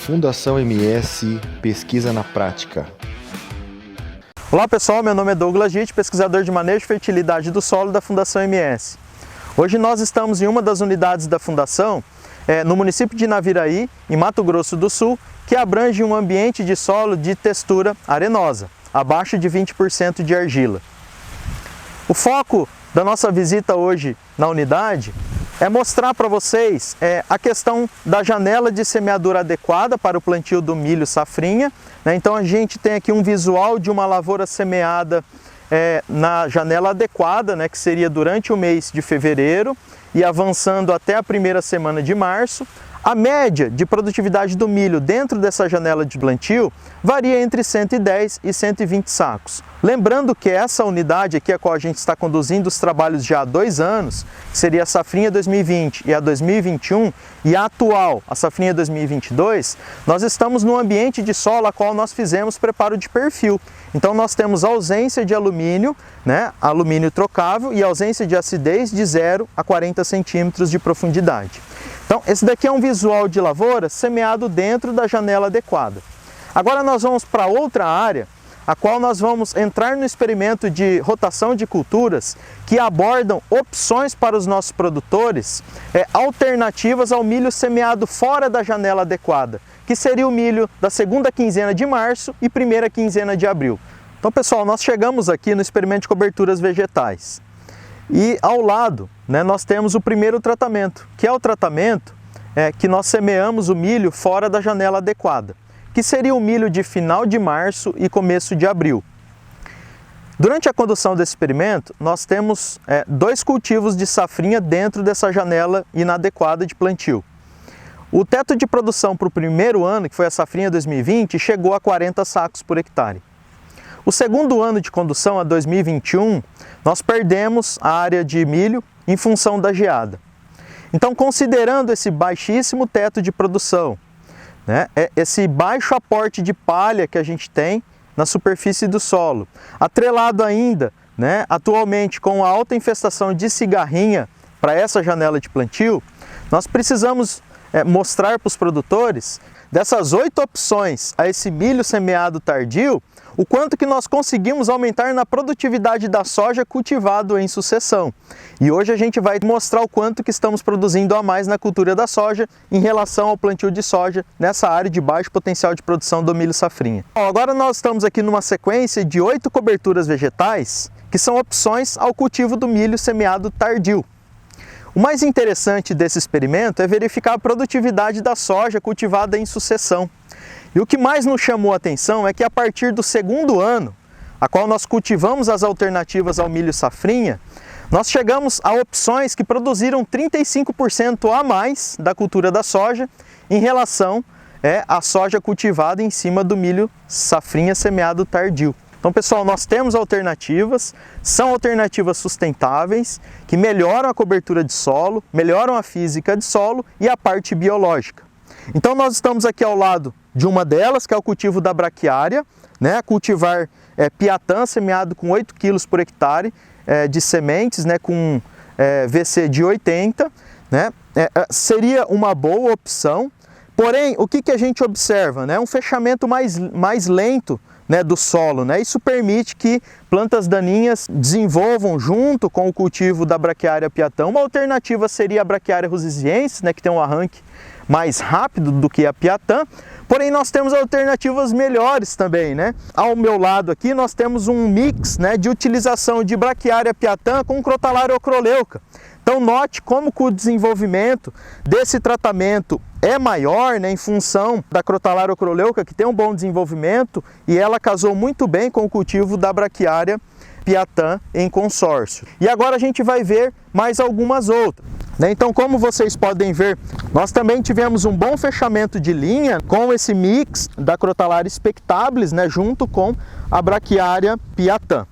Fundação MS Pesquisa na Prática. Olá pessoal, meu nome é Douglas Gitt, pesquisador de manejo e fertilidade do solo da Fundação MS. Hoje nós estamos em uma das unidades da Fundação, no município de Naviraí, em Mato Grosso do Sul, que abrange um ambiente de solo de textura arenosa, abaixo de 20% de argila. O foco da nossa visita hoje na unidade é mostrar para vocês a questão da janela de semeadura adequada para o plantio do milho safrinha. Então a gente tem aqui um visual de uma lavoura semeada na janela adequada, que seria durante o mês de fevereiro e avançando até a primeira semana de março. A média de produtividade do milho dentro dessa janela de plantio varia entre 110 e 120 sacos. Lembrando que essa unidade aqui, a qual a gente está conduzindo os trabalhos já há 2 anos, que seria a safrinha 2020 e a 2021, e a atual, a safrinha 2022, nós estamos no ambiente de solo a qual nós fizemos preparo de perfil. Então nós temos ausência de alumínio, alumínio trocável, e ausência de acidez de 0 a 40 centímetros de profundidade. Então esse daqui é um visual de lavoura semeado dentro da janela adequada. Agora nós vamos para outra área, a qual nós vamos entrar no experimento de rotação de culturas que abordam opções para os nossos produtores, alternativas ao milho semeado fora da janela adequada, que seria o milho da segunda quinzena de março e primeira quinzena de abril. Então pessoal, nós chegamos aqui no experimento de coberturas vegetais e ao lado nós temos o primeiro tratamento, que é o tratamento que nós semeamos o milho fora da janela adequada, que seria o milho de final de março e começo de abril. Durante a condução desse experimento, nós temos 2 cultivos de safrinha dentro dessa janela inadequada de plantio. O teto de produção para o primeiro ano, que foi a safrinha 2020, chegou a 40 sacos por hectare. O segundo ano de condução, a 2021, nós perdemos a área de milho em função da geada. Então, considerando esse baixíssimo teto de produção, esse baixo aporte de palha que a gente tem na superfície do solo, atrelado ainda, atualmente com a alta infestação de cigarrinha para essa janela de plantio, nós precisamos mostrar para os produtores, dessas 8 opções a esse milho semeado tardio, o quanto que nós conseguimos aumentar na produtividade da soja cultivado em sucessão. E hoje a gente vai mostrar o quanto que estamos produzindo a mais na cultura da soja em relação ao plantio de soja nessa área de baixo potencial de produção do milho safrinha. Bom, agora nós estamos aqui numa sequência de 8 coberturas vegetais que são opções ao cultivo do milho semeado tardio. O mais interessante desse experimento é verificar a produtividade da soja cultivada em sucessão. E o que mais nos chamou a atenção é que a partir do segundo ano, a qual nós cultivamos as alternativas ao milho safrinha, nós chegamos a opções que produziram 35% a mais da cultura da soja em relação à soja cultivada em cima do milho safrinha semeado tardio. Então pessoal, nós temos alternativas, são alternativas sustentáveis, que melhoram a cobertura de solo, melhoram a física de solo e a parte biológica. Então nós estamos aqui ao lado de uma delas, que é o cultivo da braquiária, cultivar piatã semeado com 8 kg por hectare de sementes, com VC de 80, seria uma boa opção. Porém, o que a gente observa? Um fechamento mais lento do solo, Isso permite que plantas daninhas desenvolvam junto com o cultivo da braquiária piatã. Uma alternativa seria a braquiária rusiziensis, que tem um arranque mais rápido do que a piatã, porém nós temos alternativas melhores também, Ao meu lado aqui nós temos um mix, de utilização de braquiária piatã com crotalária ocroleuca. Então note como que o desenvolvimento desse tratamento é maior, em função da crotalária ocroleuca, que tem um bom desenvolvimento, e ela casou muito bem com o cultivo da braquiária piatã em consórcio. E agora a gente vai ver mais algumas outras. Então, como vocês podem ver, nós também tivemos um bom fechamento de linha com esse mix da crotalária spectabilis, junto com a braquiária piatã.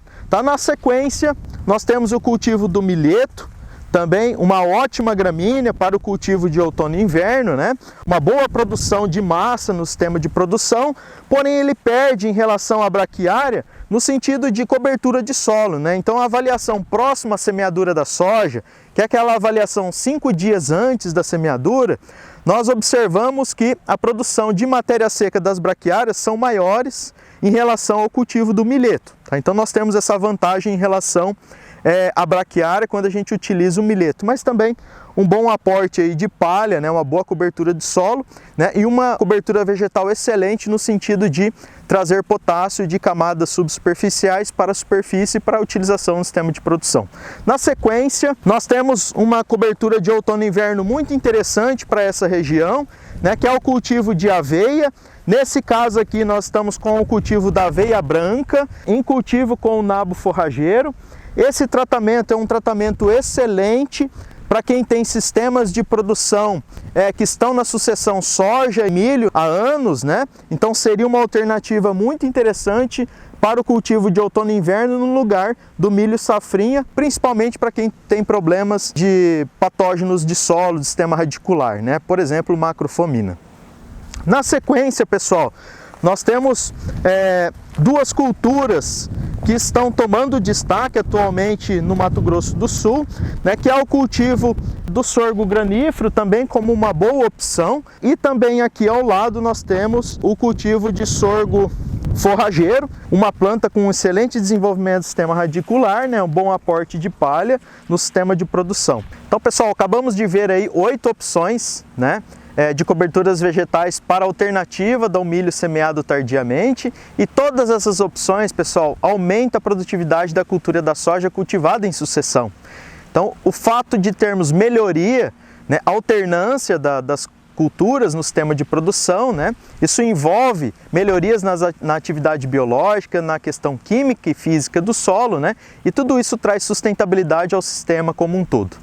Na sequência, nós temos o cultivo do milheto, também uma ótima gramínea para o cultivo de outono e inverno, né? Uma boa produção de massa no sistema de produção, porém ele perde em relação à braquiária no sentido de cobertura de solo, né? Então a avaliação próxima à semeadura da soja, que é aquela avaliação 5 dias antes da semeadura, nós observamos que a produção de matéria seca das braquiárias são maiores em relação ao cultivo do milheto, tá? Então nós temos essa vantagem em relação à braquiária quando a gente utiliza o milheto, mas também um bom aporte aí de palha, né, uma boa cobertura de solo, né, e uma cobertura vegetal excelente no sentido de trazer potássio de camadas subsuperficiais para a superfície para a utilização no sistema de produção. Na sequência, nós temos uma cobertura de outono e inverno muito interessante para essa região, né, que é o cultivo de aveia. Nesse caso aqui nós estamos com o cultivo da aveia branca, em cultivo com o nabo forrageiro. Esse tratamento é um tratamento excelente para quem tem sistemas de produção que estão na sucessão soja e milho há anos, né? Então seria uma alternativa muito interessante para o cultivo de outono e inverno no lugar do milho safrinha, principalmente para quem tem problemas de patógenos de solo, de sistema radicular, né? Por exemplo, macrofomina. Na sequência, pessoal, nós temos duas culturas que estão tomando destaque atualmente no Mato Grosso do Sul, né, que é o cultivo do sorgo granífero, também como uma boa opção, e também aqui ao lado nós temos o cultivo de sorgo forrageiro, uma planta com um excelente desenvolvimento do sistema radicular, né, um bom aporte de palha no sistema de produção. Então, pessoal, acabamos de ver aí 8 opções, né, de coberturas vegetais para alternativa do milho semeado tardiamente, e todas essas opções, pessoal, aumentam a produtividade da cultura da soja cultivada em sucessão. Então, o fato de termos melhoria, né, alternância das culturas no sistema de produção, né, isso envolve melhorias na atividade biológica, na questão química e física do solo, né, e tudo isso traz sustentabilidade ao sistema como um todo.